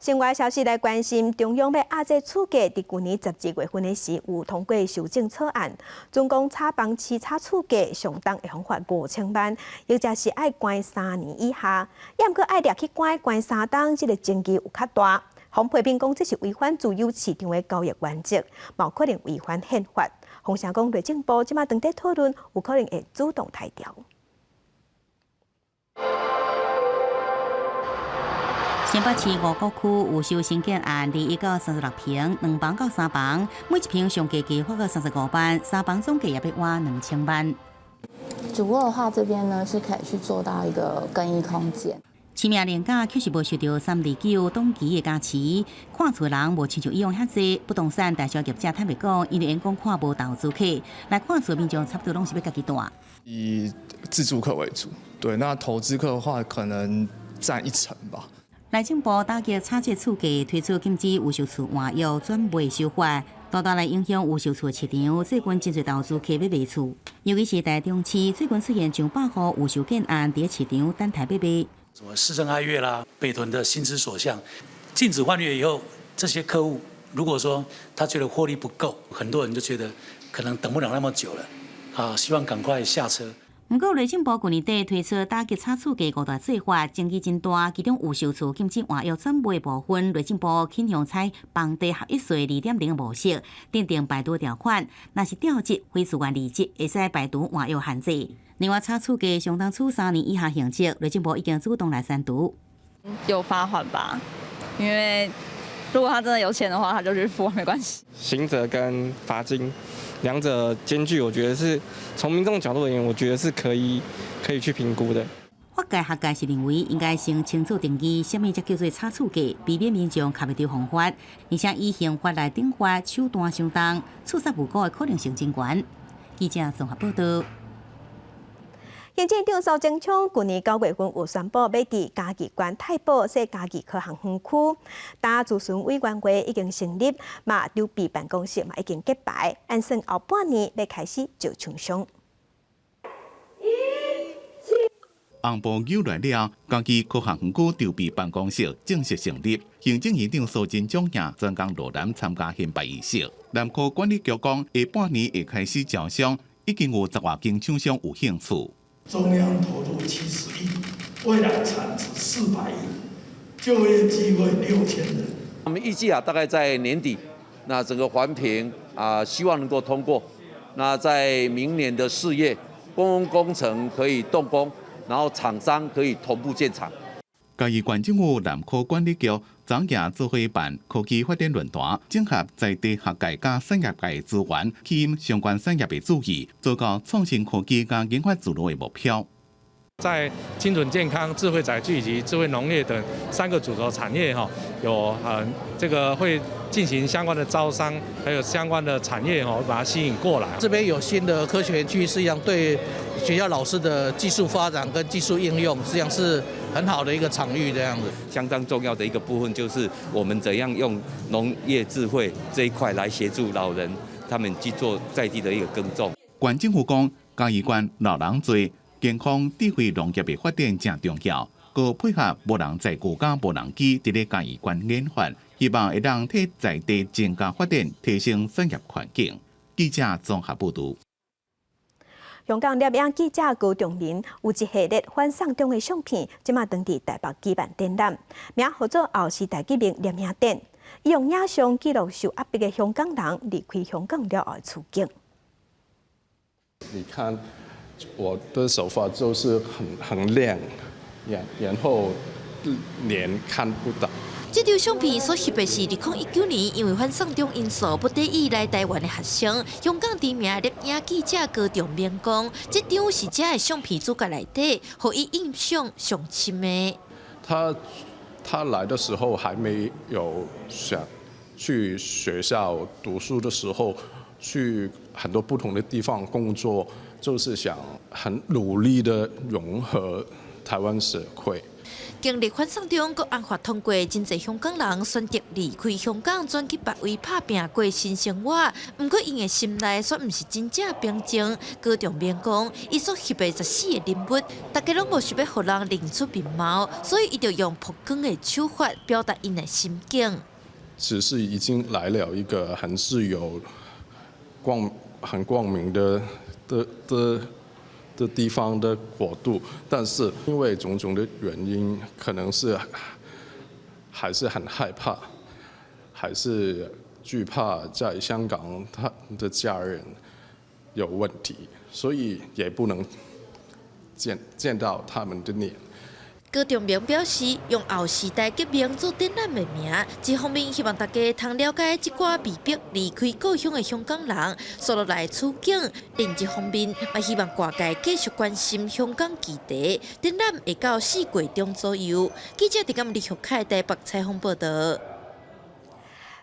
另外消息来关心，中央要压制厝价，伫去年12月份的时有通过修正草案，总共炒房市炒厝价上档会罚款5000万，或者是爱关3年以下，也毋过爱掠去关3档，这个情节有较大。洪培平讲，这是违反自由市场的交易原则，冇可能违反宪法。洪城讲，内政部即马正在讨论，有可能会主动抬调。新北市五股区有修新建案，21到36坪，2房到3房，每一坪上价计划个35万，3房总价也要花2000万。主卧的话，这边呢是可以去做到一个更衣空间。市民廉价确实无受到329董期的加持，看厝的人无亲像以往遐济。不动产代销业者坦白讲，因为员工看无投资客，来看厝民众差不多拢是要家己住。以自住客为主，对，那投资客的话可能占1成吧。内政部打击炒作厝价，推出禁止有售厝换约转卖手法，大大来影响有售厝的市场。最近真侪投资客要卖厝，尤其是台中市最近出现上百户有售建案伫市场等台北卖。什么四圣爱乐啦、北屯的心之所向，禁止换约以后，这些客户如果说他觉得获利不够，很多人就觉得可能等不了那么久了，希望赶快下车。不过，内政部去年底推出打击炒厝价5大做法，争议真大。其中有售厝禁止换约转卖部分，内政部倾向采房地合一税2.0的模式，订定排除条款，若是调职非自愿离职，会使排除换约限制。另外，炒厝价相当处3年以下刑责，内政部已经主动来删除。有罚款吧，因为如果他真的有钱的话，他就去付没关系。刑责跟罚金两者兼具，我觉得是从民众角度而言，我觉得是可以去评估的。法界学界是认为应该先清楚定义什么才叫做炒厝价，避免民众卡袂着方法，而且以刑法来定法手段相当，触杀无辜的可能性真悬。记者综合报道。行政长苏贞昌去年9月份有宣布，要伫嘉义县太保设嘉义科学园区，大咨询委员会已经成立，嘛筹备办公室嘛已经揭牌，按算后半年要开始招厂商。红布扭来了，嘉义科学园区筹备办公室正式成立。行政院长苏贞昌也专工罗南参加献牌仪式。南科管理局讲，下半年会开始招商，已经有10多间厂商有兴趣。中央投入70亿，未来产值400亿，就业机会6000人。我们预计大概在年底，那整个环评希望能够通过。那在明年的4月，公共工程可以动工，然后厂商可以同步建厂。嘉义县政府南科管理局昨夜做伙办科技发展论坛，整合在地学界加产业界资源，吸引相关产业的注意，做到创新科技加研发自路的目标。在精准健康、智慧载具以及智慧农业等3个主轴产业有这个会进行相关的招商，还有相关的产业把它吸引过来。这边有新的科学园区，实际上对学校老师的技术发展跟技术应用，实际上是很好的一个场域。这样子，相当重要的一个部分就是我们怎样用农业智慧这一块来协助老人，他们去做在地的一个耕种。县政府讲，嘉义县老人多。健康智慧农业的发展正重要，佮配合无人载具加无人机伫咧嘉义县研发，希望会让替在地增加发展，提升产业环境。记者综合报道。香港摄影记者高仲林有一系列翻送中的相片，即马当地台北举办展览，名号做后时代革命摄影展，伊用影像记录受压迫的香港人离开香港了后的处境。你看。我的手法就是很亮，然后脸看不到。这张相片所翕的是2019年，因为反送中因素不得已来台湾的学生。香港知名摄影记者高仲明讲，这张是这的相片主角内底，互伊印象上深的。他来的时候还没有想去学校读书的时候，去很多不同的地方工作。就是想很努力的融合台湾社会。经历反送中，国安法通过，真侪香港人选择离开香港，转去别位打拼过新生活。不过，因的心内却毋是真正平静。高中免讲，伊所翕的14个人物，大家拢无想要互人认出面貌，所以伊就用曝光的手法表达因的心境。只是已经来了一个很自由、很光明的地方的国度，但是因为种种的原因，可能是还是很害怕，还是惧怕在香港他的家人有问题，所以也不能见到他们的面。高中明表示，用后时代革命做展览的名，一方面希望大家通了解这寡被逼离开故乡的香港人所落来处境；另一方面，也希望外界继续关心香港议题。展览会到4月中左右。记者伫今日福凯台北采访报道。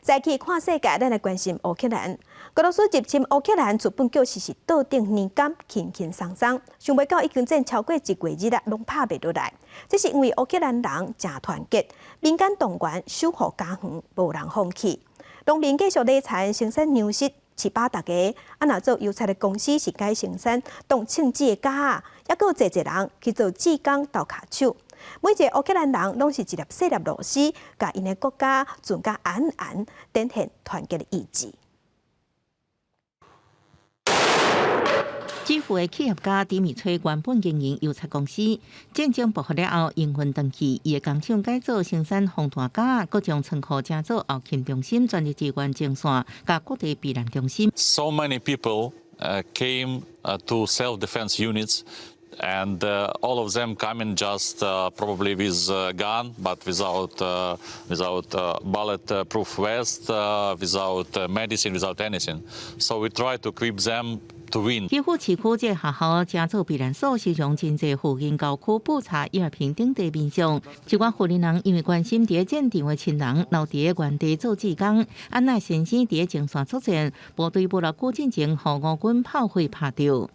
再去看世界，咱来关心乌克兰。俄罗斯入侵乌克兰，资本就是倒顶年间轻轻松松，想袂到已经战超过1个月啦，拢拍袂落来。这是因为乌克兰人真团结，民间动员守护家园，无人放弃。农民继续犁田生产粮食，饲饱大家。若做油菜的公司是该生产当称制的假啊，还佫有济人去做志工斗骹手。每一个乌克兰人拢是一粒细粒螺丝，甲因的国家存甲安安，展现团结的意志。基辅的企业家迪米崔原本经营油菜公司，战争爆发了后，营运断去，伊的工厂改造生产防弹架，各将仓库建造后勤中心、专业资源前线，甲各地避难中心。 So many people came to self-defense units. And all of them coming just probably with a gun, but without bulletproof vest, without medicine, without anything. So we try to equip them to win. 基辅市区这学校建造避难所，是让真济附近郊区布查伊尔平等地面上，一寡富人人因为关心伫战场的亲人，留伫原地做志工，安奈先生伫前线作战，部队无偌久进前，互俄军炮火拍着。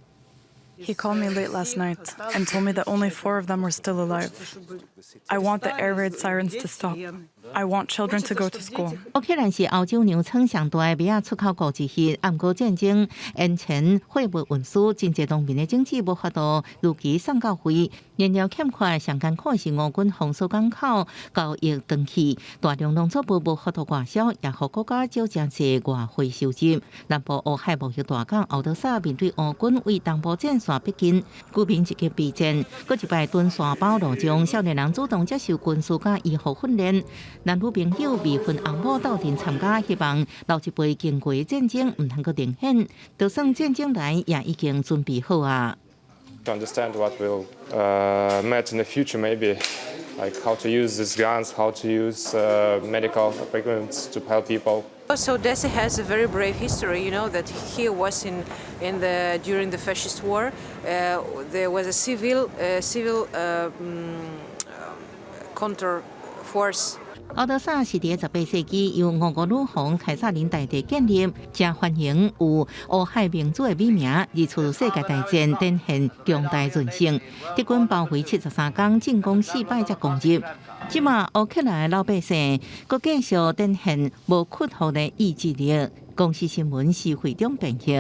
He called me late last night and told me that only 4 of them were still alive. I want the air raid sirens to stop. I want children to go to school. 乌克兰是欧洲粮仓上大的米仔出口国之一，暗过战争，因前货物运输，真济农民的经济无法度如期送到位，燃料欠缺，上艰苦是俄军封锁港口，交易断去，大量农作物无法度外销，也互国家少真济外汇收入。南部乌海贸易大港敖德萨面对俄军为东部战线逼近，居民一级备战，搁一摆屯山包路上，少年人主动接受军事甲医护训练。 男女朋友未婚翁某斗阵参加，希望老一辈经过战争唔通个明显，就算战争来也已经准备好啊。To understand what will match in the future, maybe like how to use these guns, how to use medical equipment to help people. So Odessa has a very brave history. You know that here was during the fascist war. There was a civil counter force. 敖德萨是伫18世纪由俄国女皇凯撒琳大帝建立，正欢迎有乌海民主的美名，二次世界大战展现强大韧性。敌军包围73天，进攻4摆才攻入。即马乌克兰的老百姓阁继续展现无屈服的意志力。公司新闻是会长编辑。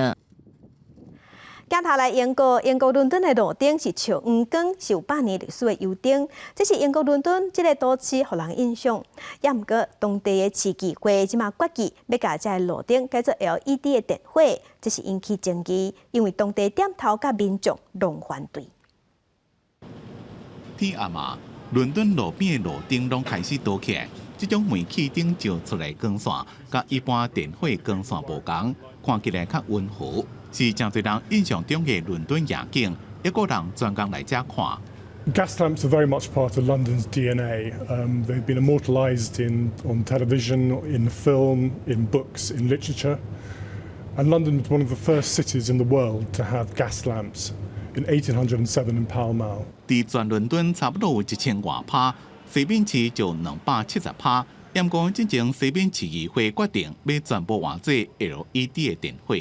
镜头来英国伦敦的路灯是笑黄光，是有100年历史的油灯。这是英国伦敦这个都市，互人印象。也毋过，当地的市议会即马决议要甲这路灯改做 LED 的电火，这是引起争议，因为当地店头甲民众拢反对。天暗嘛，伦敦路边的路灯拢开始倒起来，这种煤气灯照出来光线，甲一般电火光线无同，看起来较温和。 是真侪人印象中嘅伦敦夜景，一个人专工嚟遮看。Gas lamps are very much part of London's DNA. They've been immortalised on television, in film, in books, in literature. And London was one of the first cities in the world to have gas lamps in 1807 in Pall Mall. 伫全伦敦差不多有1000外趴，西敏市就270趴。不过，之前西敏市议会决定要全部换做 LED 嘅电火。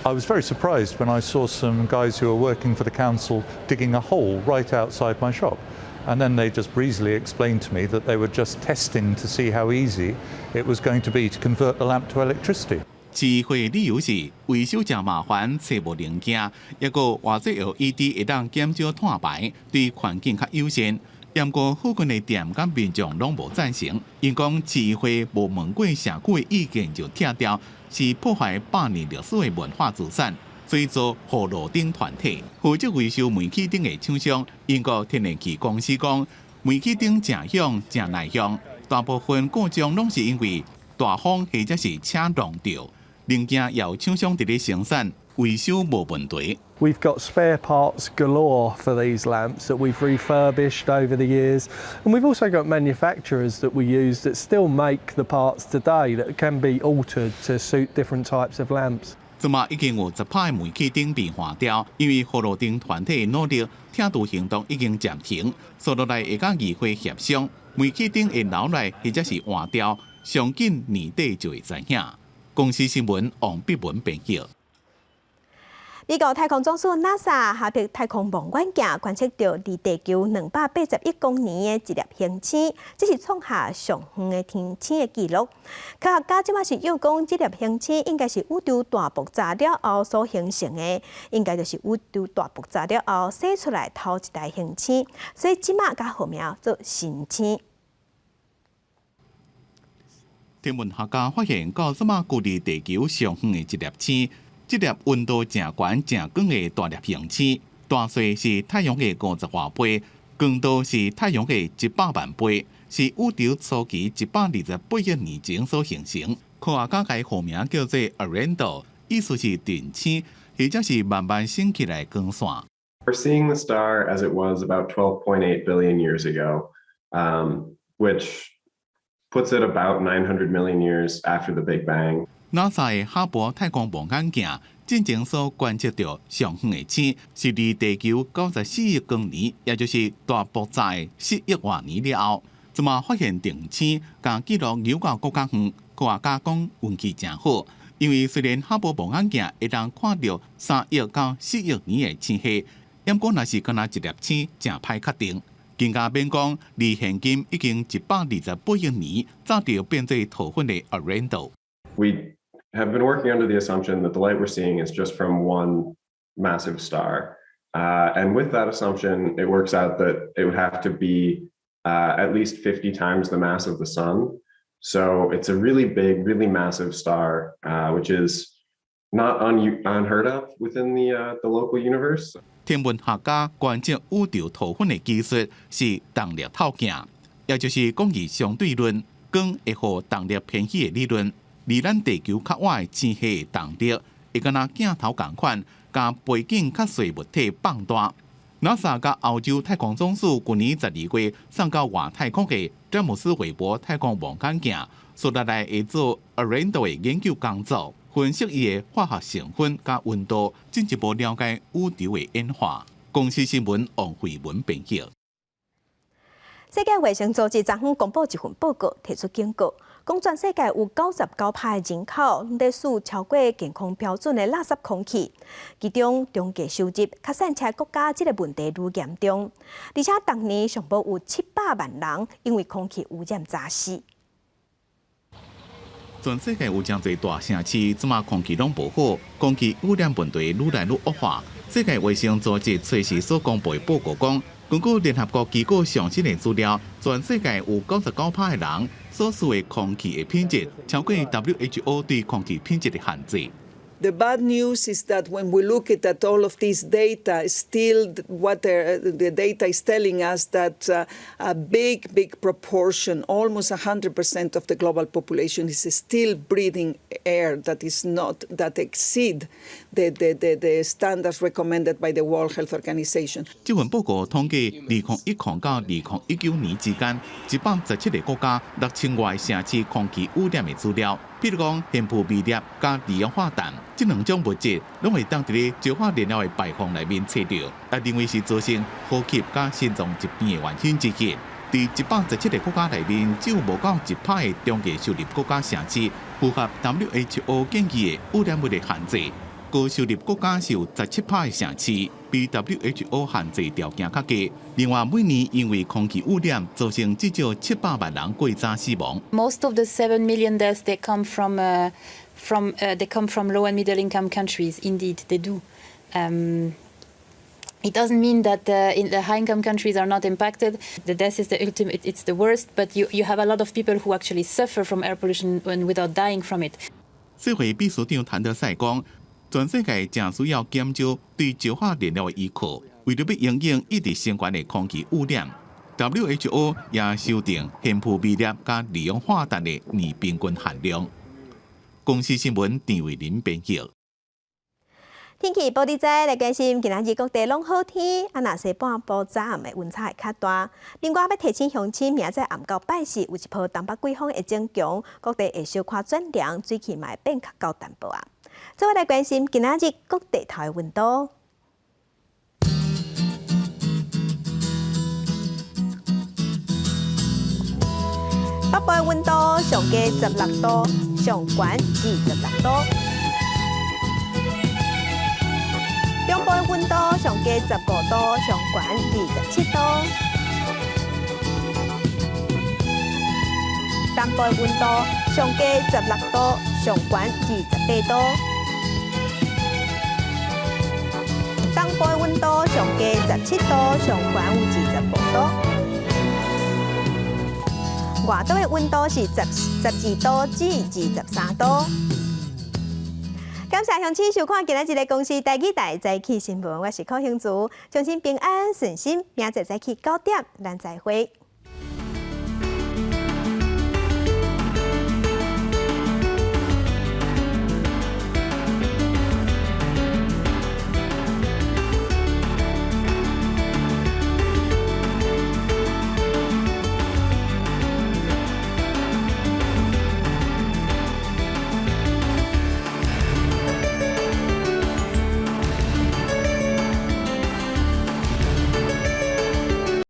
I was very surprised when I saw some guys who were working for the council digging a hole right outside my shop. And then they just breezily explained to me that they were just testing to see how easy it was going to be to convert the lamp to electricity. 智慧理由是维修真麻烦，找无零件，抑个换做 LED 会当减少碳排，对环境较友善。不过附近的店甲民众拢无赞成，因讲智慧无问过社区的意见就拆掉，是破坏百年历史的文化资产。追责护路顶团体负责维修煤气灯的厂商，英国天然气公司讲，煤气灯正响正耐用，大部分故障拢是因为大风或者是车弄掉，零件由厂商伫咧生产，维修无问题。We've got spare parts galore for these lamps that we've refurbished over the years, and we've also got manufacturers that we use that still make the parts today that can be altered to suit different types of lamps. 即马已经有10%的煤气灯被换掉，因为护路灯团体的努力，听度行动已经暂停，所落来会甲议会协商，煤气灯会留来或者是换掉，上紧年底就会知影。公司新闻王必文编辑。美国太空总署 NASA 下邳太空望远镜观测到离地球281公里的一粒星星，这是创下上远的天星的纪录。科学家即马是又讲，这粒星星应该是宇宙大爆炸了后所形成的，应该就是宇宙大爆炸了后生出来头一代星星，所以即马甲号名做新星。天文学家发现，到即马距离地球上远的一粒星。这粒温度正悬、正光的大粒星星，大小是太阳的50多倍，光度是太阳的100万倍，是宇宙初期128亿年前所形成。科学家改号名叫做 Arendo， 意思是电星，或者是慢慢升起来的光线。We're seeing the star as it was about 12.8 billion years ago, which puts it about 900 million years after the Big Bang. NASA 的哈勃太空望远镜进前所观测到上远的星，是离地球94亿光年，也就是大爆炸的10亿多年了后，即马发现定星，甲记录有够更加远。科学家讲运气真好，因为虽然哈勃望远镜会当看到3亿到4亿年的星系，不过若是敢若一粒星，真歹确定。更加免讲，离现今已经128亿年，早就变做桃粉的 Arendo。We have been working under the assumption that the light we're seeing is just from one massive star. And with that assumption, it works out that it would have to be at least 50 times the mass of the sun. So it's a really big, really massive star, which is not unheard of within the local universe. 天文学家观测宇宙桃粉的技术是动力透镜，也就是广义相对论，光会互动力偏移的理论。离咱地球较远的星系的动力，会敢若镜头同款，甲背景较细物体放大。NASA 甲欧洲太空总署去年12月送到外太空的詹姆斯韦伯太空望远镜，所带来会做 Arendo 的研究工作，分析伊的化学成分甲温度，进一步了解宇宙的演化。公司新闻王慧文编辑。世界卫生组织昨昏公布一份报告，提出警告，讲全世界有99%的人口拢在使超过健康标准的垃圾空气，其中中价收入较散车国家这个问题愈严重，而且当年上报有700万人因为空气污染早死。全世界有真侪大城市，即马空气拢无好，空气污染问题愈来愈恶化。世界卫生组织随时所公布的报告讲，根据联合国机构上新的资料，全世界有99%的人所需的空气的品质超过 WHO 对空氣品質的限制。The bad news is that when we look at all of this data, still the data is telling us that a big proportion, almost 100% of the global population is still breathing air that exceed the standards recommended by the World Health Organization. 这份报告统计2010到2019年之间，117个国家6000外城市空气污染的资料。譬如讲，烟雾微粒加二氧化氮，这两种物质拢会当伫咧蒸发燃料的排放内面测到，也认为是造成呼吸加心脏疾病的原因之一。伫117个国家内面，只有无到1%的中价收入国家城市符合 WHO 建议的污染物的限制。高收入国家是有17%的城市，比 WHO 限制条件较低。另外，每年因为空气污染造成至少700万人过早死亡。Most of the 7 million deaths they come from low and middle income countries. Indeed, they do. It doesn't mean that in the high income countries are not impacted. The death is the ultimate; it's the worst. But you have a lot of people who actually suffer from air pollution without dying from it. 世卫秘书长谭德赛讲，全世界正需要减少对石化燃料的依靠，为了要应应一直升高的空气污染。WHO 也修订限富微粒加利用化氮的年平均含量。公司新闻郑伟林编辑。天气报道在来关心，今仔日各地拢好天，若西半部早暗的温差会较大。另外要提醒乡亲，明仔暗到拜四有一波东北季风会增强，各地会小可转凉，水气嘛会变较高淡薄啊。再来关心，今仔日各地头的温度。北部的温度上低16度，上悬26度。中部的温度上低15度，上悬27度；南部的温度上低16度，上悬28度；东部的温度上低17度，上悬有25度；外岛的温度是12度至23度。感谢乡亲收看今仔日的公视台语台早起新闻，我是柯兴竹，祝您平安顺心，明仔早起9点，咱再会。